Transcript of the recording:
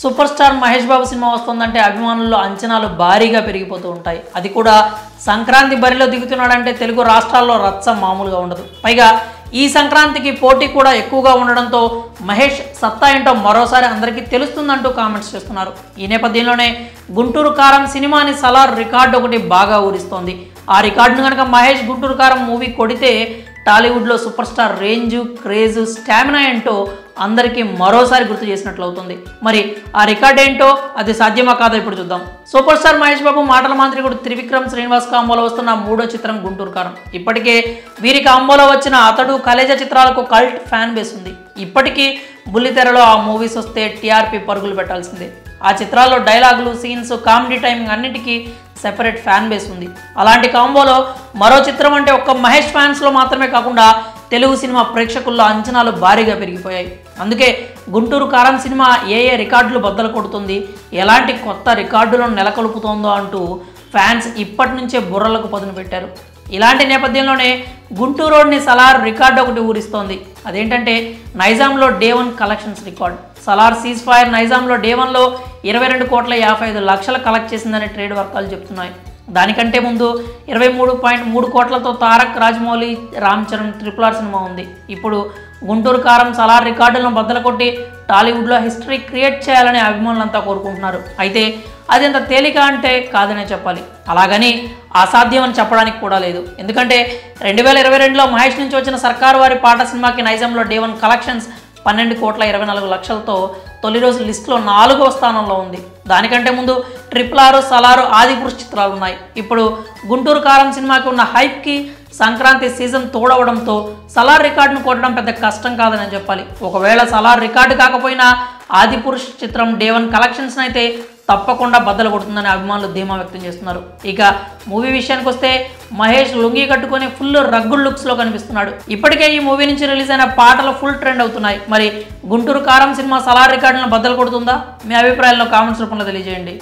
Super star Mahesh Babu cinema వస్తుందంటే అభిమానుల్లో అంచనాలు భారీగా పెరిగిపోతూ ఉంటాయి. అది కూడా సంక్రాంతి బరిలో దిగుతున్నాడంటే తెలుగు రాష్ట్రాల్లో రచ్చ మామూలుగా ఉండదు. పైగా ఈ సంక్రాంతికి పోటీ కూడా ఎక్కువగా ఉండడంతో మహేష్ సత్తా ఏంటో మరోసారి అందరికీ తెలుస్తుందంటూ కామెంట్స్ చేస్తున్నారు. ఈ నేపథ్యంలోనే గుంటూరు కారం సినిమాని సలార్ రికార్డు ఒకటి బాగా ఊరిస్తోంది. ఆ రికార్డును కనుక మహేష్ గుంటూరు కారం మూవీ కొడితే టాలీవుడ్లో super star range, craze, stamina ఏంటో అందరికీ మరోసారి గుర్తు చేసినట్లు అవుతుంది. మరి ఆ రికార్డ్ ఏంటో, అది సాధ్యమా కాదో ఇప్పుడు చూద్దాం. సూపర్ స్టార్ మహేష్ బాబు మాటల మాంత్రికుడు త్రివిక్రమ్ శ్రీనివాస్ కాంబోలో వస్తున్న మూడో చిత్రం గుంటూరు కారం. ఇప్పటికే వీరి కాంబోలో వచ్చిన అతడు, కలేజ చిత్రాలకు కల్ట్ ఫ్యాన్ బేస్ ఉంది. ఇప్పటికీ బుల్లితెరలో ఆ మూవీస్ వస్తే టీఆర్పీ పరుగులు పెట్టాల్సిందే. ఆ చిత్రాల్లో డైలాగులు, సీన్స్, కామెడీ టైమింగ్ అన్నిటికీ సెపరేట్ ఫ్యాన్ బేస్ ఉంది. అలాంటి కాంబోలో మరో చిత్రం అంటే ఒక్క మహేష్ ఫ్యాన్స్లో మాత్రమే కాకుండా తెలుగు సినిమా ప్రేక్షకుల్లో అంచనాలు భారీగా పెరిగిపోయాయి. అందుకే గుంటూరు కారం సినిమా ఏ రికార్డులు బద్దలు కొడుతుంది, ఎలాంటి కొత్త రికార్డులను నెలకొల్పుతోందో అంటూ ఫ్యాన్స్ ఇప్పటి నుంచే బుర్రలకు పదును పెట్టారు. ఇలాంటి నేపథ్యంలోనే గుంటూరుని సలార్ రికార్డు ఒకటి ఊరిస్తోంది. అదేంటంటే నైజాంలో day 1 collections record. Salaar ceasefire నైజాంలో డే 1లో 22,55,00,000 కలెక్ట్ చేసిందని ట్రేడ్ వర్గాలు చెప్తున్నాయి. దానికంటే ముందు 23.3 కోట్లతో తారక్, రాజమౌళి, రామ్ చరణ్ RRR సినిమా ఉంది. ఇప్పుడు గుంటూరు కారం సలార్ రికార్డులను బద్దలు కొట్టి టాలీవుడ్లో హిస్టరీ క్రియేట్ చేయాలని అభిమానులంతా కోరుకుంటున్నారు. అయితే అది ఎంత తేలిక అంటే కాదనే చెప్పాలి. అలాగని అసాధ్యం అని చెప్పడానికి కూడా లేదు. ఎందుకంటే 2022లో మహేష్ నుంచి వచ్చిన సర్కారు వారి పాట సినిమాకి నైజాంలో డే 1 కలెక్షన్స్ 12,24,00,000తో తొలి రోజు లిస్టులో 4వ స్థానంలో ఉంది. దానికంటే ముందు RRR, సలారు, ఆదిపురుష్ చిత్రాలు ఉన్నాయి. ఇప్పుడు గుంటూరు కారం సినిమాకి ఉన్న హైప్కి సంక్రాంతి సీజన్ తోడవడంతో సలార్ రికార్డును కొట్టడం పెద్ద కష్టం కాదని చెప్పాలి. ఒకవేళ సలార్ రికార్డు కాకపోయినా ఆదిపురుష్ చిత్రం డే 1 కలెక్షన్స్ అయితే తప్పకుండా బద్దలు కొడుతుందని అభిమానులు ధీమా వ్యక్తం చేస్తున్నారు. ఇక మూవీ విషయానికి వస్తే మహేష్ లుంగి కట్టుకొని ఫుల్ రగ్గుల్ లుక్స్లో కనిపిస్తున్నాడు. ఇప్పటికే ఈ మూవీ నుంచి రిలీజ్ అయిన పాటలు ఫుల్ ట్రెండ్ అవుతున్నాయి. మరి గుంటూరు కారం సినిమా సలార్ రికార్డులను బద్దలు కొడుతుందా? మీ అభిప్రాయాలను కామెంట్స్ రూపంలో తెలియజేయండి.